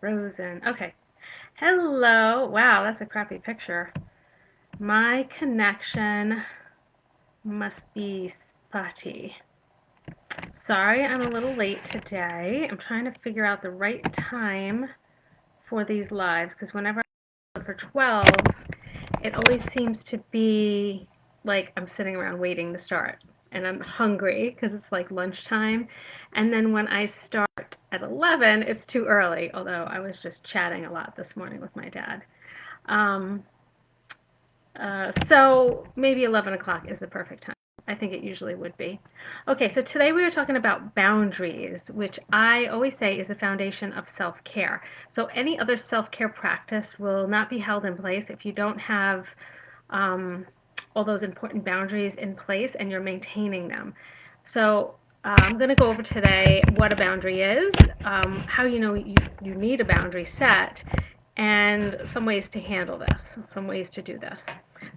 frozen. Okay. Hello. Wow, that's a crappy picture. My connection must be spotty. Sorry, I'm a little late today. I'm trying to figure out the right time for these lives because whenever I go for 12, it always seems to be like I'm sitting around waiting to start. And I'm hungry because it's like lunchtime. And then when I start at 11, it's too early, although I was just chatting a lot this morning with my dad. Um, so maybe 11 o'clock is the perfect time. I think it usually would be. Okay, so today we are talking about boundaries, which I always say is the foundation of self care. So any other self care practice will not be held in place if you don't have um, all those important boundaries in place and you're maintaining them. So I'm going to go over today what a boundary is, how you know you need a boundary set, and some ways to handle this, some ways to do this.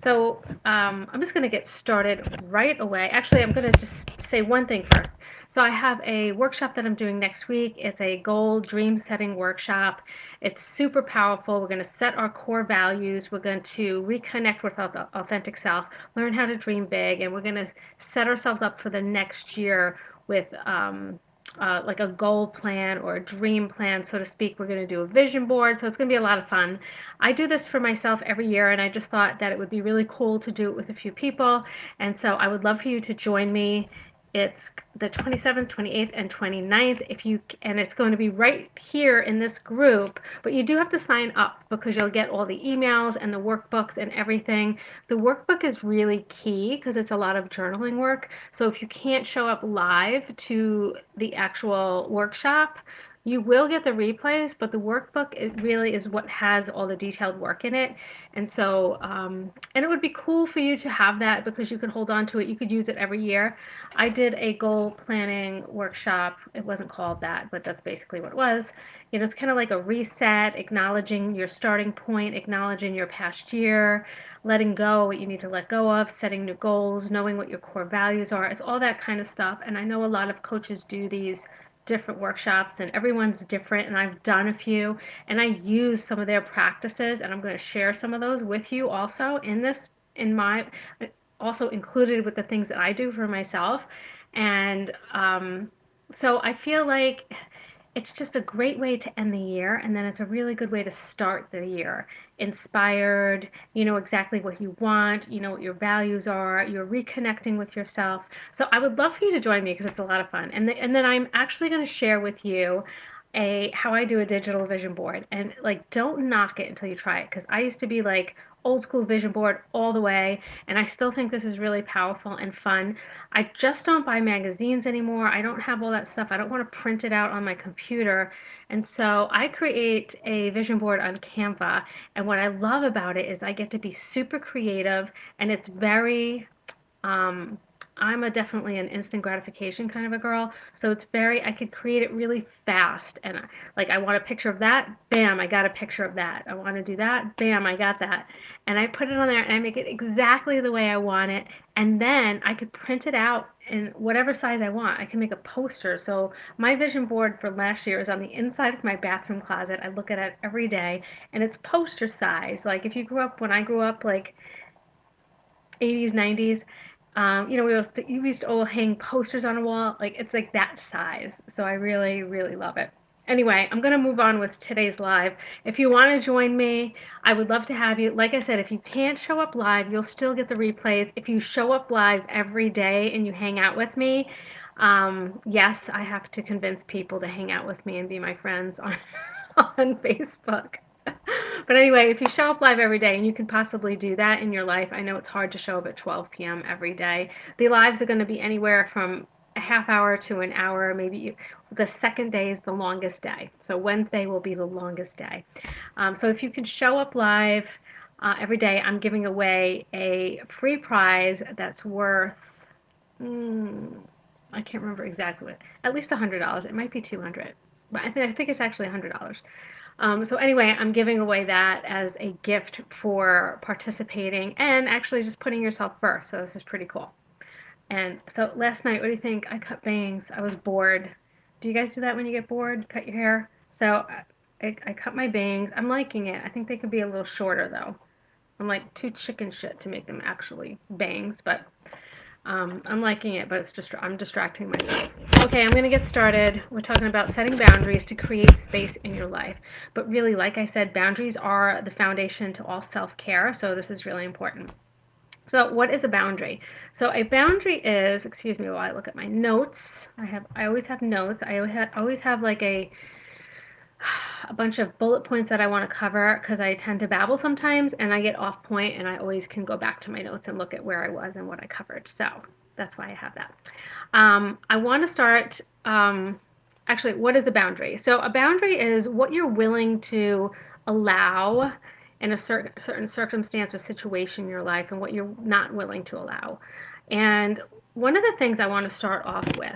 So I'm just going to get started right away. Actually, I'm going to just say one thing first. So I have a workshop that I'm doing next week. It's a goal dream setting workshop. It's super powerful. We're going to set our core values. We're going to reconnect with our authentic self, learn how to dream big, and we're going to set ourselves up for the next year with like a goal plan or a dream plan, so to speak. We're going to do a vision board, so it's going to be a lot of fun. I do this for myself every year, and I just thought that it would be really cool to do it with a few people, and so I would love for you to join me. It's the 27th, 28th, and 29th. And it's going to be right here in this group, but you do have to sign up because you'll get all the emails and the workbooks and everything. The workbook is really key because it's a lot of journaling work. So if you can't show up live to the actual workshop, you will get the replays, but the workbook, it really is what has all the detailed work in it. And so, and it would be cool for you to have that because you could hold on to it. You could use it every year. I did a goal planning workshop. It wasn't called that, but that's basically what it was. You know, it's kind of like a reset, acknowledging your starting point, acknowledging your past year, letting go what you need to let go of, setting new goals, knowing what your core values are. It's all that kind of stuff. And I know a lot of coaches do these different workshops and everyone's different, and I've done a few and I use some of their practices, and I'm going to share some of those with you also in this, in my, also included with the things that I do for myself. And so I feel like it's just a great way to end the year, and then it's a really good way to start the year inspired. You know exactly what you want, you know what your values are, you're reconnecting with yourself. So I would love for you to join me because it's a lot of fun. And then I'm actually going to share with you a how I do a digital vision board. And like, don't knock it until you try it, because I used to be like old school vision board all the way, and I still think this is really powerful and fun. I just don't buy magazines anymore. I don't have all that stuff. I don't want to print it out on my computer. And so I create a vision board on Canva. And what I love about it is I get to be super creative, and it's very um, I'm a definitely an instant gratification kind of a girl, so it's very, I could create it really fast. And like, I want a picture of that, bam, I got a picture of that. I want to do that, bam, I got that. And I put it on there and I make it exactly the way I want it. And then I could print it out in whatever size I want. I can make a poster. So my vision board for last year is on the inside of my bathroom closet. I look at it every day, and it's poster size. Like, if you grew up when I grew up, like 80s, 90s. You know, we used to all hang posters on a wall. Like, it's like that size. So I really, really love it. Anyway, I'm going to move on with today's live. If you want to join me, I would love to have you. Like I said, if you can't show up live, you'll still get the replays. If you show up live every day and you hang out with me, yes, I have to convince people to hang out with me and be my friends on, on Facebook. But anyway, if you show up live every day, and you can possibly do that in your life, I know it's hard to show up at 12 p.m. every day. The lives are going to be anywhere from a half hour to an hour. Maybe the second day is the longest day. So Wednesday will be the longest day. So if you can show up live every day, I'm giving away a free prize that's worth, mm, I can't remember exactly, at least $100. It might be 200, but I think it's actually $100. So anyway, I'm giving away that as a gift for participating and actually just putting yourself first. So this is pretty cool. And so last night, what do you think? I cut bangs. I was bored. Do you guys do that when you get bored? Cut your hair? So I cut my bangs. I'm liking it. I think they could be a little shorter though. I'm like too chicken shit to make them actually bangs, but I'm liking it, but it's just I'm distracting myself. Okay, I'm going to get started. We're talking about setting boundaries to create space in your life. But really, like I said, boundaries are the foundation to all self-care, so this is really important. So, what is a boundary? So, a boundary is, excuse me while I look at my notes. I always have notes. Always have like a bunch of bullet points that I want to cover because I tend to babble sometimes and I get off point and I always can go back to my notes and look at where I was and what I covered. So that's why I have that. I want to start. Actually, what is a boundary? So a boundary is what you're willing to allow in a certain circumstance or situation in your life and what you're not willing to allow. And one of the things I want to start off with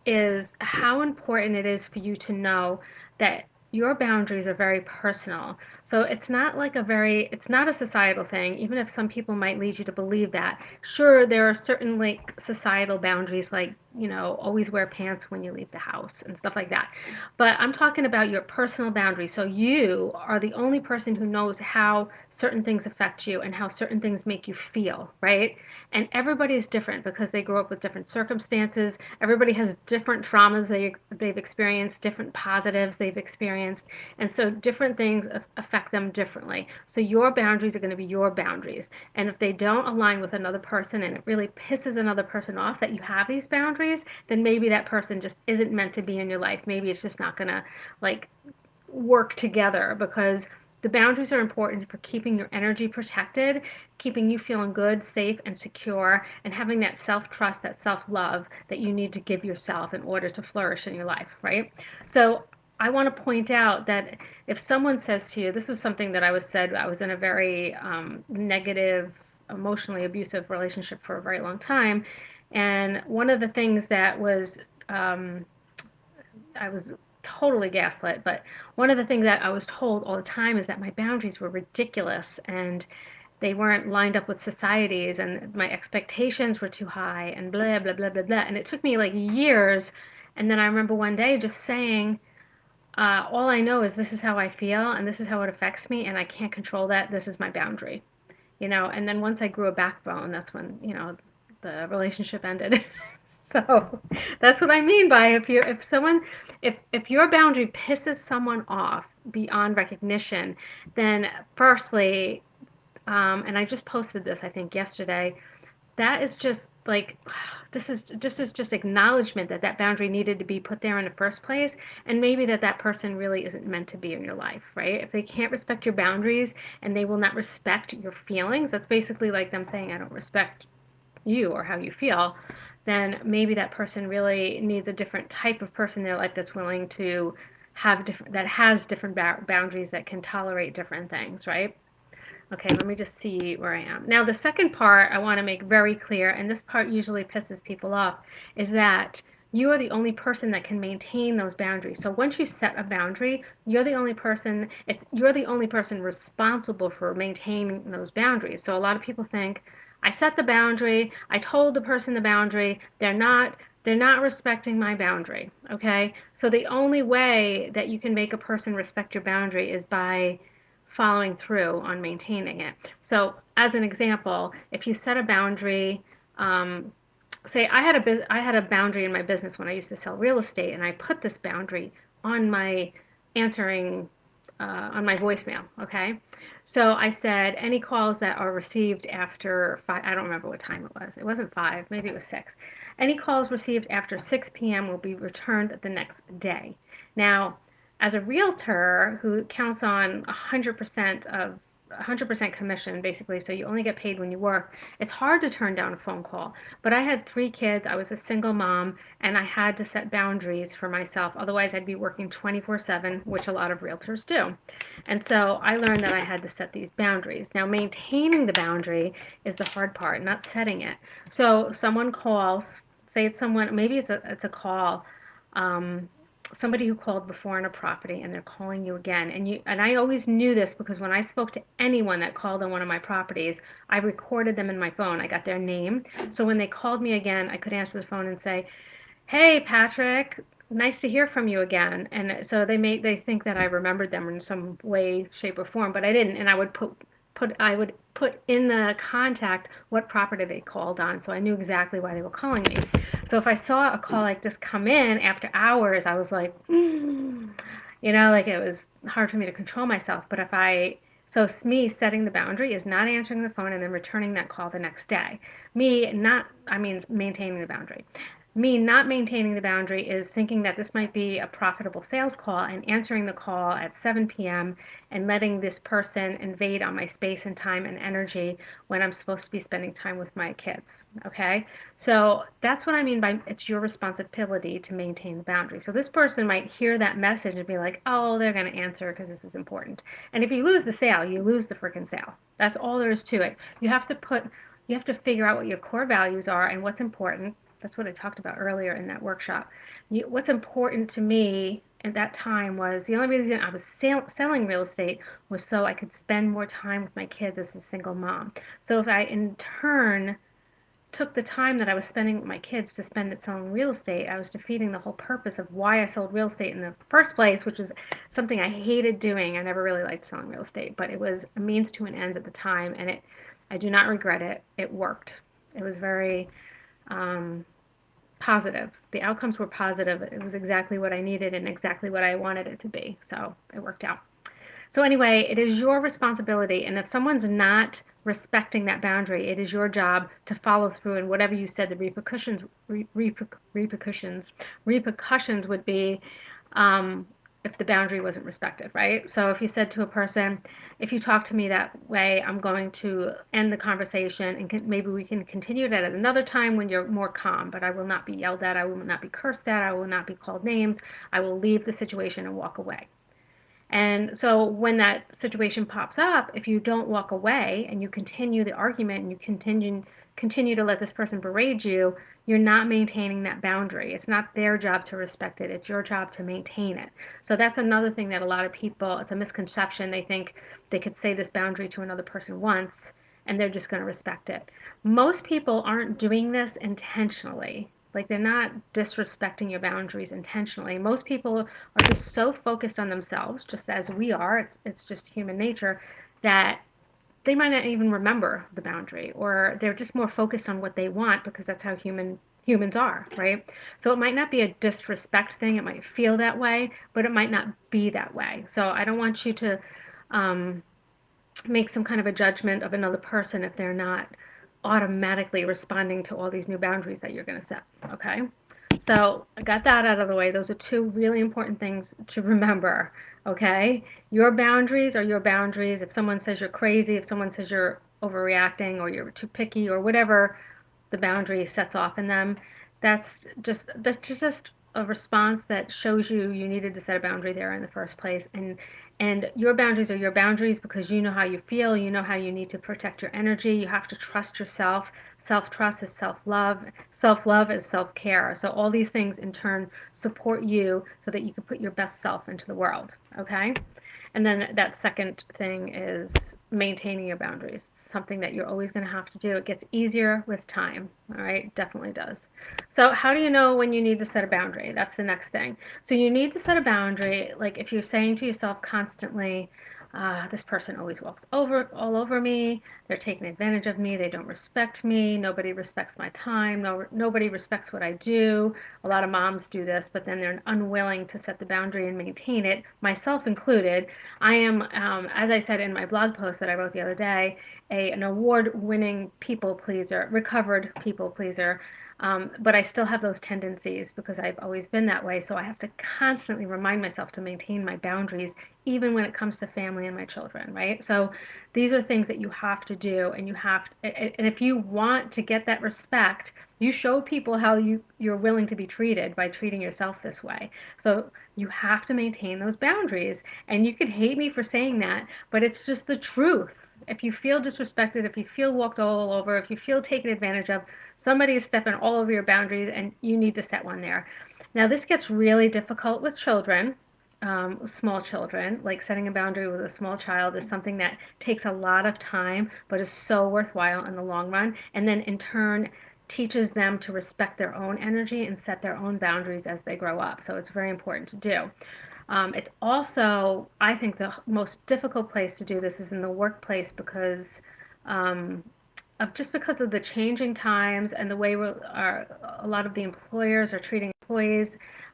is how important it is for you to know that your boundaries are very personal. So it's not like it's not a societal thing, even if some people might lead you to believe that. Sure, there are certain like societal boundaries, like, always wear pants when you leave the house and stuff like that. But I'm talking about your personal boundaries. So you are the only person who knows how certain things affect you and how certain things make you feel, right? And everybody is different because they grow up with different circumstances. Everybody has different traumas they've experienced, different positives they've experienced, and so different things affect them differently. So your boundaries are going to be your boundaries, and if they don't align with another person and it really pisses another person off that you have these boundaries, then maybe that person just isn't meant to be in your life. Maybe it's just not going to like work together because the boundaries are important for keeping your energy protected, keeping you feeling good, safe, and secure, and having that self trust, that self love that you need to give yourself in order to flourish in your life, right? So, I want to point out that if someone says to you, this is something that I was in a very negative, emotionally abusive relationship for a very long time. And one of the things that um, I was totally gaslit, but one of the things that I was told all the time is that my boundaries were ridiculous and they weren't lined up with society's and my expectations were too high and blah blah blah blah blah. And it took me like years, and then I remember one day just saying, all I know is this is how I feel and this is how it affects me and I can't control that. This is my boundary. And then once I grew a backbone, that's when, the relationship ended. So that's what I mean by if your boundary pisses someone off beyond recognition, then firstly, and I just posted this I think yesterday, that is just like this is just acknowledgement that that boundary needed to be put there in the first place, and maybe that person really isn't meant to be in your life, right? If they can't respect your boundaries and they will not respect your feelings, that's basically like them saying I don't respect you or how you feel, then maybe that person really needs a different type of person in their life that's willing to has different boundaries that can tolerate different things, right? Okay, let me just see where I am. Now, the second part I want to make very clear, and this part usually pisses people off, is that you are the only person that can maintain those boundaries. So once you set a boundary, you're the only person responsible for maintaining those boundaries. So a lot of people think, I set the boundary, I told the person the boundary, they're not respecting my boundary, okay? So the only way that you can make a person respect your boundary is by following through on maintaining it. So, as an example, if you set a boundary, um, say I had a boundary in my business when I used to sell real estate, and I put this boundary on my answering on my voicemail. Okay, so I said any calls that are received after 5. I don't remember what time it was. It wasn't 5. Maybe it was 6. Any calls received after 6 p.m. will be returned the next day. Now, as a realtor who counts on 100% commission basically, so you only get paid when you work, it's hard to turn down a phone call. But I had 3 kids, I was a single mom, and I had to set boundaries for myself. Otherwise, I'd be working 24/7, which a lot of realtors do. And so I learned that I had to set these boundaries. Now, maintaining the boundary is the hard part, not setting it. So someone calls, say it's someone, maybe it's a call. Um, Somebody who called before on a property and they're calling you again, and I always knew this because when I spoke to anyone that called on one of my properties, I recorded them in my phone. I got their name, so when they called me again, I could answer the phone and say, hey Patrick, Nice to hear from you again. And so they think that I remembered them in some way, shape, or form, but I didn't. And I would put in the contact what property they called on, so I knew exactly why they were calling me. So if I saw a call like this come in after hours, I was like, like it was hard for me to control myself. But so me setting the boundary is not answering the phone and then returning that call the next day. I mean, maintaining the boundary. Me not maintaining the boundary is thinking that this might be a profitable sales call and answering the call at 7 p.m. and letting this person invade on my space and time and energy when I'm supposed to be spending time with my kids. Okay? So that's what I mean by it's your responsibility to maintain the boundary. So this person might hear that message and be like, oh, they're going to answer because this is important. And if you lose the sale, you lose the freaking sale. That's all there is to it. You have to figure out what your core values are and what's important. That's what I talked about earlier in that workshop. What's important to me at that time was the only reason I was selling real estate was so I could spend more time with my kids as a single mom. So if I in turn took the time that I was spending with my kids to spend it selling real estate, I was defeating the whole purpose of why I sold real estate in the first place, which is something I hated doing. I never really liked selling real estate, but it was a means to an end at the time, and I do not regret it. It worked. It was very um, positive. The outcomes were positive. It was exactly what I needed and exactly what I wanted it to be. So it worked out. So anyway, it is your responsibility, and if someone's not respecting that boundary, it is your job to follow through. And whatever you said, the repercussions would be if the boundary wasn't respected, right? So if you said to a person, if you talk to me that way, I'm going to end the conversation, and maybe we can continue that at another time when you're more calm. But I will not be yelled at. I will not be cursed at. I will not be called names. I will leave the situation and walk away. And so when that situation pops up, if you don't walk away and you continue the argument and you continue to let this person berate you, you're not maintaining that boundary. It's not their job to respect it. It's your job to maintain it. So that's another thing that a lot of people, it's a misconception. They think they could say this boundary to another person once and they're just going to respect it. Most people aren't doing this intentionally. Like they're not disrespecting your boundaries intentionally. Most people are just so focused on themselves, just as we are, it's just human nature, that they might not even remember the boundary, or they're just more focused on what they want because that's how humans are, right? So it might not be a disrespect thing. It might feel that way, but it might not be that way. So I don't want you to um, make some kind of a judgment of another person if they're not automatically responding to all these new boundaries that you're going to set. Okay. So I got that out of the way. Those are two really important things to remember. Okay. Your boundaries are your boundaries. If someone says you're crazy, if someone says you're overreacting or you're too picky or whatever the boundary sets off in them, that's just a response that shows you needed to set a boundary there in the first place. And your boundaries are your boundaries because you know how you feel, you know how you need to protect your energy. You have to trust yourself. Self-trust is self-love. Self-love is self-care. So all these things in turn support you so that you can put your best self into the world. Okay? And then that second thing is maintaining your boundaries. Something that you're always going to have to do. It gets easier with time. All right, definitely does. So, how do you know when you need to set a boundary? That's the next thing. So, you need to set a boundary. Like if you're saying to yourself constantly, this person always walks all over me. They're taking advantage of me. They don't respect me. Nobody respects my time. Nobody respects what I do. A lot of moms do this, but then they're unwilling to set the boundary and maintain it, myself included. I am, as I said in my blog post that I wrote the other day, an award-winning people pleaser, recovered people pleaser. But I still have those tendencies because I've always been that way. So I have to constantly remind myself to maintain my boundaries, even when it comes to family and my children, right? So these are things that you have to do, and and if you want to get that respect, you show people how you're willing to be treated by treating yourself this way. So you have to maintain those boundaries. And you could hate me for saying that, but it's just the truth. If you feel disrespected, if you feel walked all over, if you feel taken advantage of, somebody is stepping all over your boundaries and you need to set one there. Now, this gets really difficult with children, small children. Like setting a boundary with a small child is something that takes a lot of time, but is so worthwhile in the long run. And then in turn, teaches them to respect their own energy and set their own boundaries as they grow up. So it's very important to do. It's also, I think, the most difficult place to do this is in the workplace because um, because of the changing times and the way a lot of the employers are treating employees.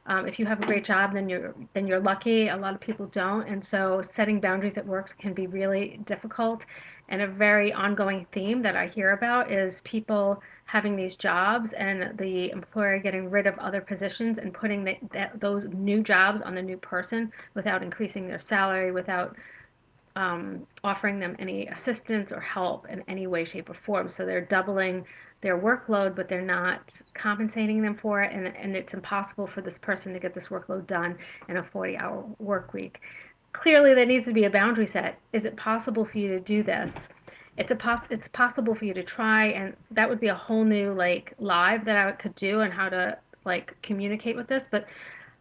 If you have a great job, then you're lucky. A lot of people don't, and so setting boundaries at work can be really difficult. And a very ongoing theme that I hear about is people having these jobs and the employer getting rid of other positions and putting those new jobs on the new person without increasing their salary, without offering them any assistance or help in any way, shape, or form. So they're doubling their workload, but they're not compensating them for it. And it's impossible for this person to get this workload done in a 40-hour work week. Clearly, there needs to be a boundary set. Is it possible for you to do this? It's possible for you to try, and that would be a whole new like live that I could do on how to like communicate with this. But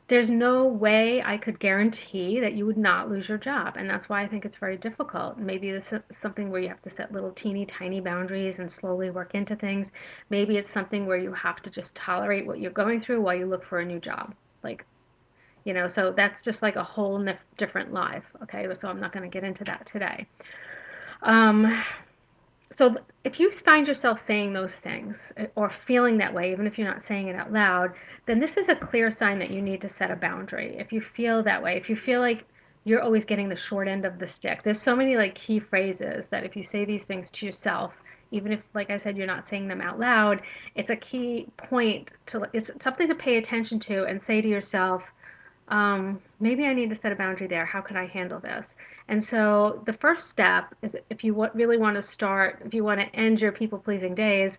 there's no way I could guarantee that you would not lose your job. And that's why I think it's very difficult. Maybe this is something where you have to set little teeny tiny boundaries and slowly work into things. Maybe it's something where you have to just tolerate what you're going through while you look for a new job. Like, so that's just like a whole different life. Okay, so I'm not going to get into that today. Um, so if you find yourself saying those things or feeling that way, even if you're not saying it out loud, then this is a clear sign that you need to set a boundary. If you feel that way, if you feel like you're always getting the short end of the stick, there's so many like key phrases that if you say these things to yourself, even if, like I said, you're not saying them out loud, it's a key point it's something to pay attention to and say to yourself, maybe I need to set a boundary there. How can I handle this? And so the first step is if you really want to start, if you want to end your people pleasing days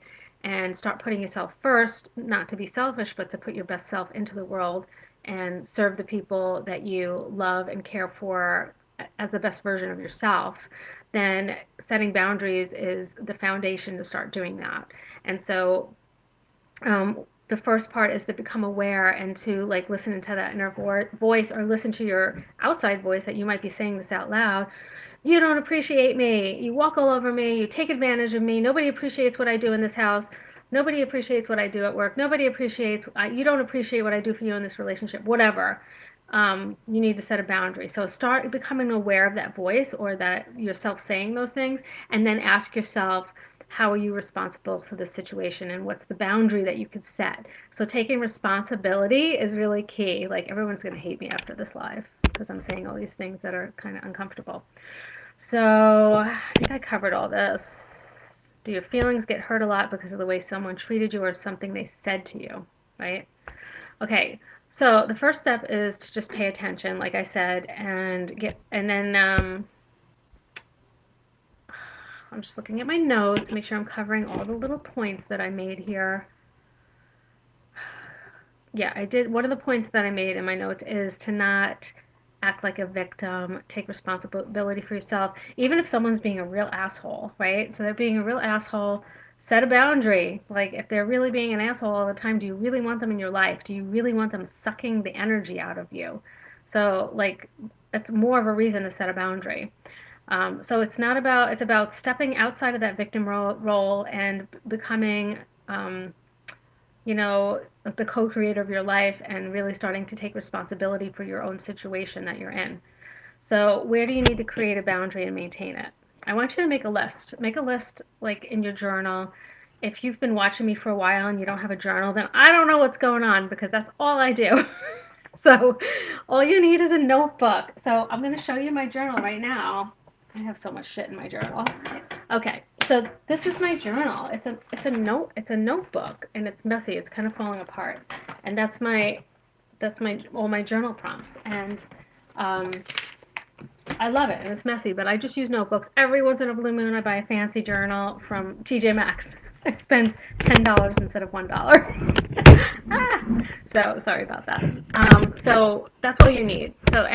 and start putting yourself first, not to be selfish, but to put your best self into the world and serve the people that you love and care for as the best version of yourself, then setting boundaries is the foundation to start doing that. And so the first part is to become aware and to like listen to that inner voice or listen to your outside voice that you might be saying this out loud. You don't appreciate me. You walk all over me. You take advantage of me. Nobody appreciates what I do in this house. Nobody appreciates what I do at work. Nobody appreciates, you don't appreciate what I do for you in this relationship, whatever. You need to set a boundary. So start becoming aware of that voice or that yourself saying those things, and then ask yourself, how are you responsible for the situation and what's the boundary that you could set? So taking responsibility is really key. Like everyone's going to hate me after this live because I'm saying all these things that are kind of uncomfortable. So I think I covered all this. Do your feelings get hurt a lot because of the way someone treated you or something they said to you, right? Okay, so the first step is to just pay attention, like I said, and then I'm just looking at my notes, make sure I'm covering all the little points that I made here. Yeah, I did. One of the points that I made in my notes is to not act like a victim, take responsibility for yourself, even if someone's being a real asshole, right? So they're being a real asshole, set a boundary. Like if they're really being an asshole all the time, do you really want them in your life? Do you really want them sucking the energy out of you? So like it's more of a reason to set a boundary. So it's about stepping outside of that victim role and becoming, um, the co-creator of your life and really starting to take responsibility for your own situation that you're in. So where do you need to create a boundary and maintain it? I want you to make a list. Make a list like in your journal. If you've been watching me for a while and you don't have a journal, then I don't know what's going on because that's all I do. So all you need is a notebook. So I'm going to show you my journal right now. I have so much shit in my journal. Okay, so this is my journal. It's a notebook and it's messy. It's kind of falling apart. And that's my all my journal prompts. And um, I love it and it's messy, but I just use notebooks. Every once in a blue moon I buy a fancy journal from TJ Maxx. I spend $10 instead of $1. So sorry about that. So that's all you need. So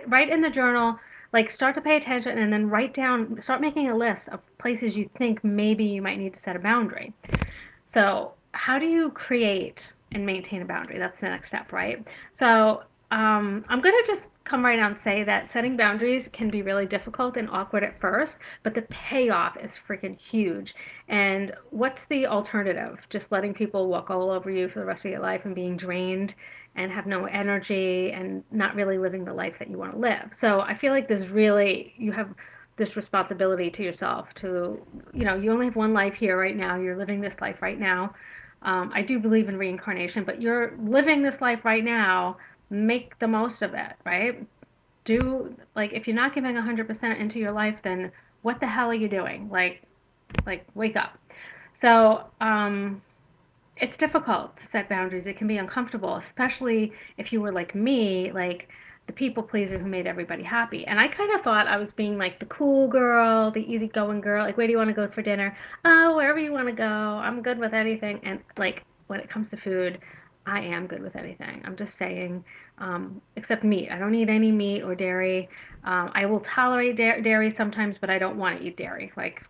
write in the journal, like start to pay attention and then start making a list of places you think maybe you might need to set a boundary. So how do you create and maintain a boundary? That's the next step, right? So I'm going to just come right out and say that setting boundaries can be really difficult and awkward at first, but the payoff is freaking huge. And what's the alternative? Just letting people walk all over you for the rest of your life and being drained and have no energy and not really living the life that you want to live. So I feel like you have this responsibility to yourself to, you only have one life here right now. You're living this life right now. I do believe in reincarnation, but you're living this life right now. Make the most of it, right? Like, if you're not giving 100% into your life, then what the hell are you doing? Like wake up. So, it's difficult to set boundaries. It can be uncomfortable, especially if you were like me, like the people pleaser who made everybody happy. And I kind of thought I was being like the cool girl, the easygoing girl. Like, where do you want to go for dinner? Oh, wherever you want to go. I'm good with anything. And like, when it comes to food, I am good with anything. I'm just saying, except meat. I don't eat any meat or dairy. I will tolerate dairy sometimes, but I don't want to eat dairy. Like,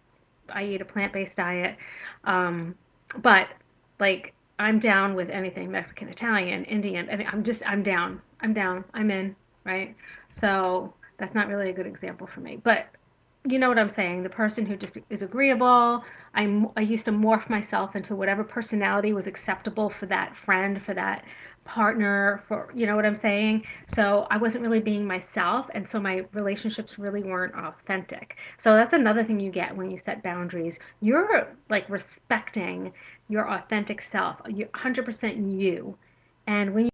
I eat a plant-based diet. Um, but like, I'm down with anything Mexican, Italian, Indian. I mean, I'm down. I'm down. I'm in, right? So that's not really a good example for me. But you know what I'm saying? The person who just is agreeable. I used to morph myself into whatever personality was acceptable for that friend, for that partner, for, you know what I'm saying? So I wasn't really being myself, and so my relationships really weren't authentic. So that's another thing you get when you set boundaries. You're like respecting your authentic self. You're 100% you. And when